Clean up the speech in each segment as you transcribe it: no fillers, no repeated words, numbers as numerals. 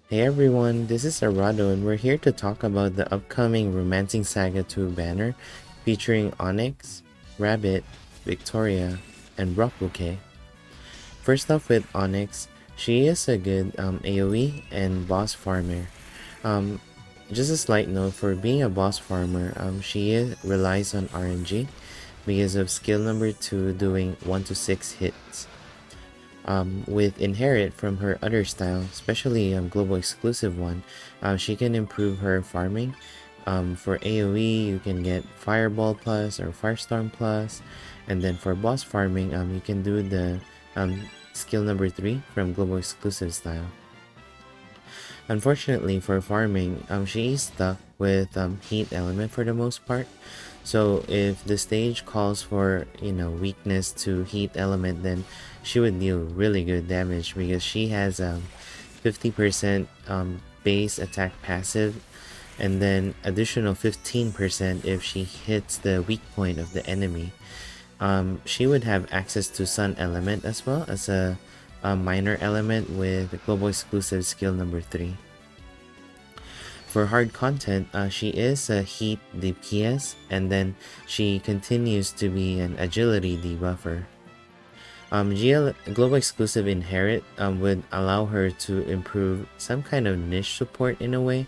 Hey everyone, this is Arado and we're here to talk about the upcoming Romancing Saga 2 banner featuring Onix, Rabbit, Victoria, and Rocbouquet. First off with Onix, she is a good AoE and boss farmer. Um, just a slight note, for being a boss farmer, relies on RNG because of skill number 2 doing 1 to 6 hits. With Inherit from her other style, especially global exclusive one, she can improve her farming. For AoE, you can get Fireball plus or Firestorm plus, and then for boss farming, you can do the skill number 3 from global exclusive style. Unfortunately for farming, she is stuck with heat element for the most part. So if the stage calls for weakness to heat element, then she would deal really good damage because she has 50% base attack passive, and then additional 15% if she hits the weak point of the enemy. She would have access to Sun element as well as a minor element with global exclusive skill number 3. For hard content, she is a heat DPS, and then she continues to be an agility debuffer. Global exclusive Inherit would allow her to improve some kind of niche support in a way,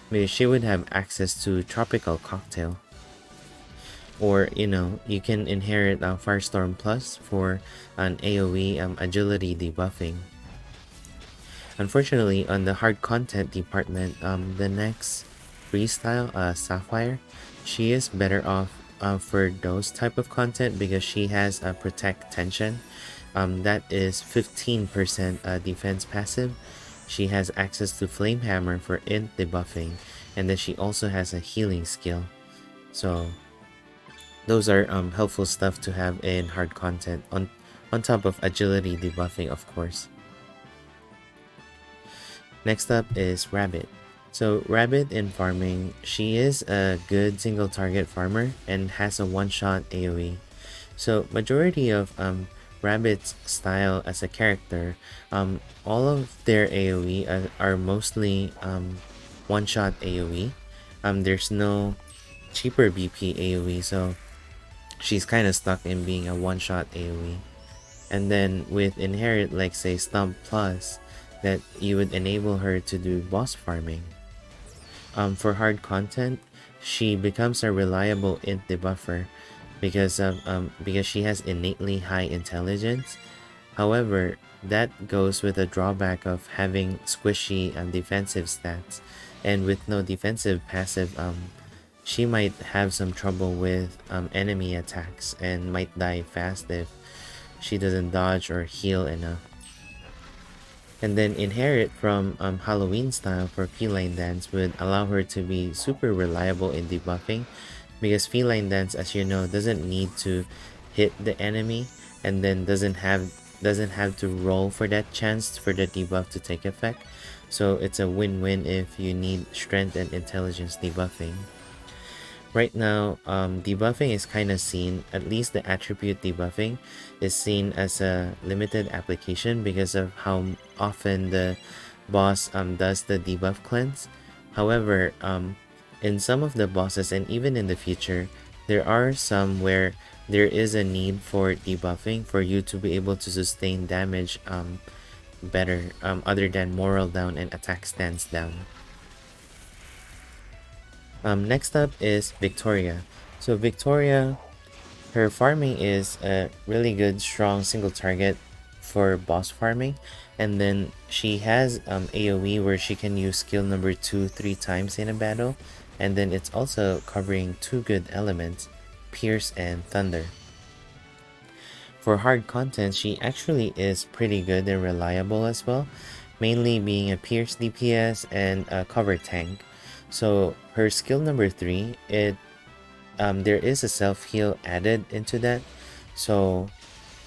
because she would have access to Tropical Cocktail. Or, you can inherit Firestorm Plus for an AoE agility debuffing. Unfortunately, on the hard content department, the next freestyle, Sapphire, she is better off for those type of content because she has a Protect Tension. That is 15% defense passive. She has access to Flame Hammer for int debuffing, and then she also has a healing skill. So those are helpful stuff to have in hard content on top of agility debuffing, of course. Next up is Rabbit. So Rabbit in farming, she is a good single target farmer and has a one-shot AoE. So majority of Rabbit's style as a character, all of their AoE are mostly one-shot AoE. There's no cheaper BP AoE, so she's kind of stuck in being a one-shot AoE. And then with Inherit, like say Stomp Plus, that you would enable her to do boss farming. For hard content, she becomes a reliable int debuffer because she has innately high intelligence. However, that goes with a drawback of having squishy defensive stats, and with no defensive passive, she might have some trouble with enemy attacks and might die fast if she doesn't dodge or heal enough. And then Inherit from Halloween style for Feline Dance would allow her to be super reliable in debuffing, because Feline Dance, as you know, doesn't need to hit the enemy, and then doesn't have to roll for that chance for the debuff to take effect. So it's a win-win if you need strength and intelligence debuffing. Right now, debuffing is kind of seen, at least the attribute debuffing is seen as a limited application because of how often the boss does the debuff cleanse. However, in some of the bosses and even in the future, there are some where there is a need for debuffing for you to be able to sustain damage better, other than moral down and attack stance down. Next up is Victoria. So Victoria, her farming is a really good strong single target for boss farming, and then she has AoE where she can use skill number 2 3 times in a battle, and then it's also covering two good elements, Pierce and Thunder. For hard content, she actually is pretty good and reliable as well, mainly being a Pierce DPS and a cover tank. So her skill number 3, there is a self-heal added into that, so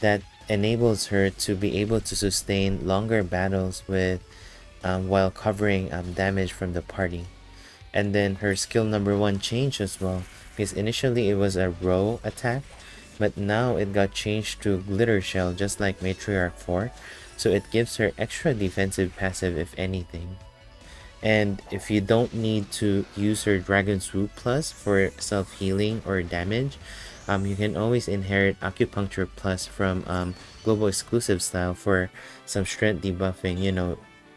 that enables her to be able to sustain longer battles with while covering damage from the party. And then her skill number 1 changed as well, because initially it was a row attack, but now it got changed to Glitter Shell, just like Matriarch 4, so it gives her extra defensive passive if anything. And if you don't need to use her Dragon Swoop Plus for self-healing or damage, you can always inherit Acupuncture Plus from Global Exclusive style for some strength debuffing,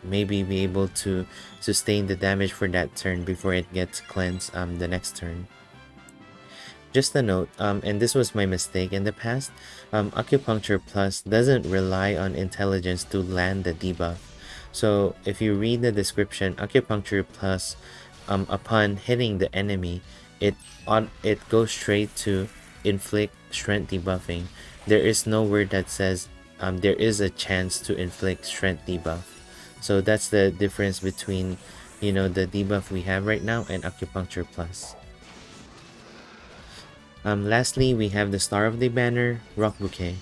maybe be able to sustain the damage for that turn before it gets cleansed the next turn. Just a note, and this was my mistake in the past, Acupuncture Plus doesn't rely on intelligence to land the debuff. So if you read the description, Acupuncture Plus, upon hitting the enemy, it goes straight to inflict strength debuffing. There is no word that says there is a chance to inflict strength debuff. So that's the difference between, the debuff we have right now and Acupuncture Plus. Lastly, we have the star of the banner, Rocbouquet.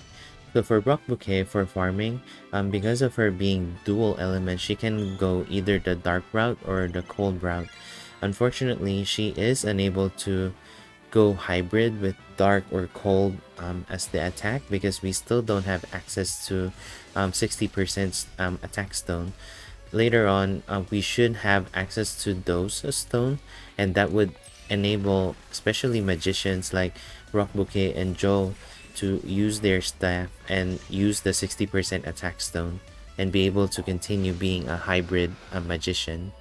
So for Rocbouquet, for farming, because of her being dual element, she can go either the dark route or the cold route. Unfortunately, she is unable to go hybrid with dark or cold as the attack because we still don't have access to 60% attack stone. Later on, we should have access to those stone, and that would enable especially magicians like Rocbouquet and Joe to use their staff and use the 60% attack stone and be able to continue being a hybrid magician.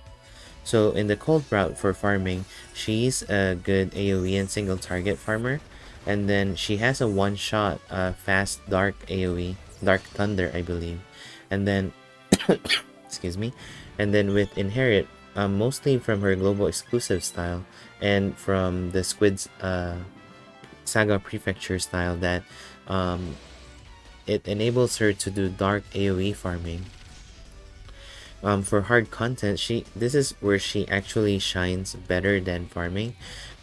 So in the cold route for farming, she's a good AoE and single target farmer, and then she has a one-shot fast dark AoE, Dark Thunder I believe, and then excuse me, and then with inherit, mostly from her global exclusive style and from the Squid's Saga Prefecture style, that it enables her to do dark AoE farming. For hard content, this is where she actually shines better than farming,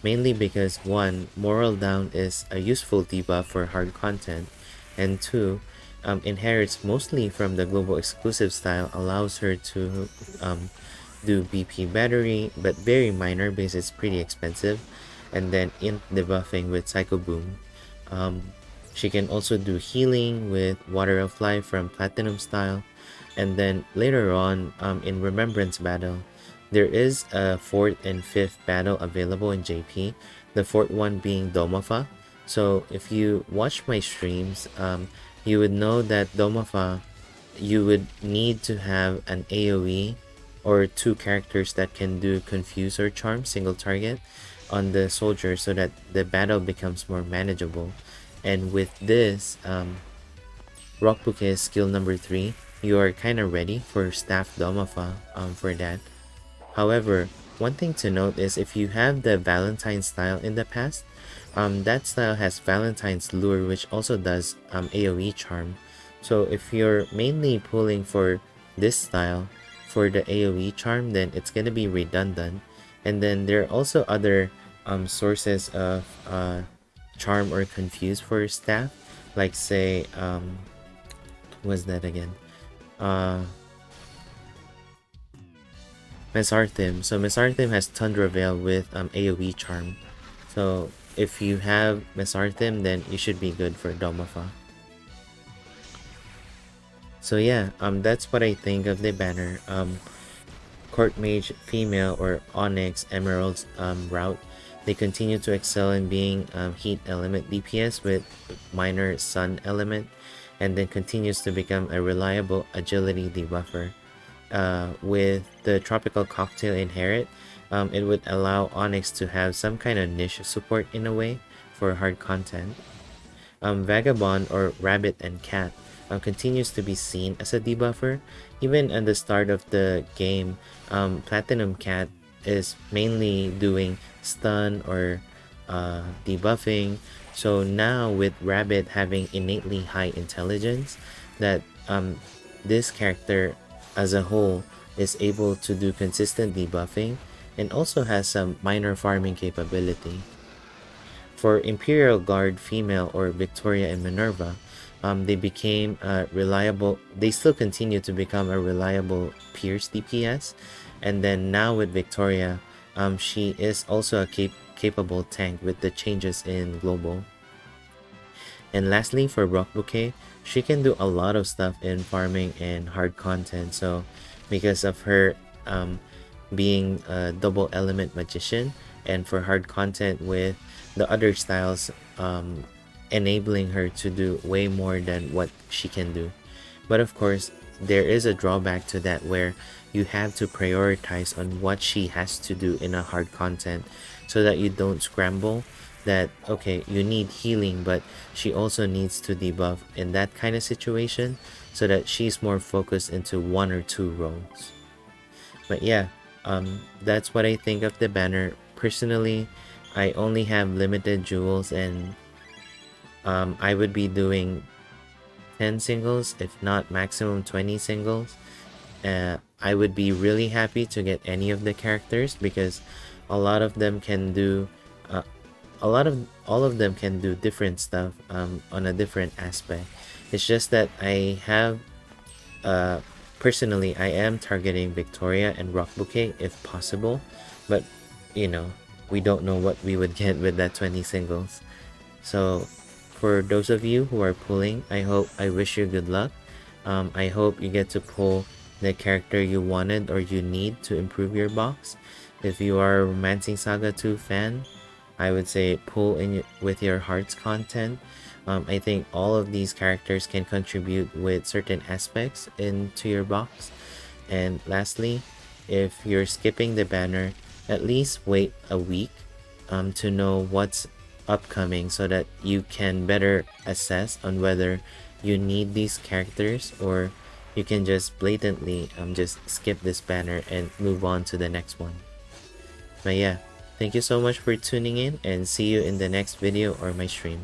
mainly because 1. Moral Down is a useful debuff for hard content, and 2. Inherits mostly from the global exclusive style, allows her to do BP battery, but very minor because it's pretty expensive, and then int debuffing with Psycho Boom. She can also do healing with Water of Life from Platinum style, and then later on in Remembrance battle, there is a 4th and 5th battle available in JP, the 4th one being Domafa. So if you watch my streams, you would know that Domafa, you would need to have an AoE or 2 characters that can do Confuse or Charm single target on the soldier so that the battle becomes more manageable. And with this, Rocbouquet skill number 3, you are kind of ready for Staff Domafa for that. However, one thing to note is if you have the Valentine style in the past, that style has Valentine's Lure, which also does AoE charm. So if you're mainly pulling for this style for the AoE charm, then it's gonna be redundant. And then there are also other sources of charm or confuse for staff, like say what's that again? Mesarthim. So Mesarthim has Tundra Veil with AoE charm. So if you have Mesarthim, then you should be good for Domafa. So yeah, that's what I think of the banner. Court Mage female or Onix Emerald's route. They continue to excel in being heat element DPS with minor sun element, and then continues to become a reliable agility debuffer. With the Tropical Cocktail inherit, it would allow Onix to have some kind of niche support in a way for hard content. Vagabond or Rabbit and Cat continues to be seen as a debuffer. Even at the start of the game, Platinum Cat is mainly doing stun or debuffing. So now with Rabbit having innately high intelligence, that this character as a whole is able to do consistent debuffing and also has some minor farming capability. For Imperial Guard female or Victoria and Minerva, they became reliable. They still continue to become a reliable Pierce DPS, and then now with Victoria, she is also a capable tank with the changes in global. And lastly, for Rocbouquet, she can do a lot of stuff in farming and hard content. So because of her being a double element magician, and for hard content with the other styles enabling her to do way more than what she can do. But of course, there is a drawback to that where you have to prioritize on what she has to do in a hard content so that you don't scramble that okay, you need healing but she also needs to debuff in that kind of situation, so that she's more focused into one or two roles. But yeah, that's what I think of the banner. Personally, I only have limited jewels, and I would be doing 10 singles, if not maximum 20 singles. I would be really happy to get any of the characters because a lot of them can do all of them can do different stuff on a different aspect. It's just that I have personally I am targeting Victoria and Rocbouquet if possible, but you know, we don't know what we would get with that 20 singles. So for those of you who are pulling, I wish you good luck. I hope you get to pull the character you wanted or you need to improve your box. If you are a Romancing Saga 2 fan, I would say pull in with your heart's content. I think all of these characters can contribute with certain aspects into your box. And lastly, if you're skipping the banner, at least wait a week to know what's upcoming so that you can better assess on whether you need these characters or you can just blatantly just skip this banner and move on to the next one. But yeah, thank you so much for tuning in and see you in the next video or my stream.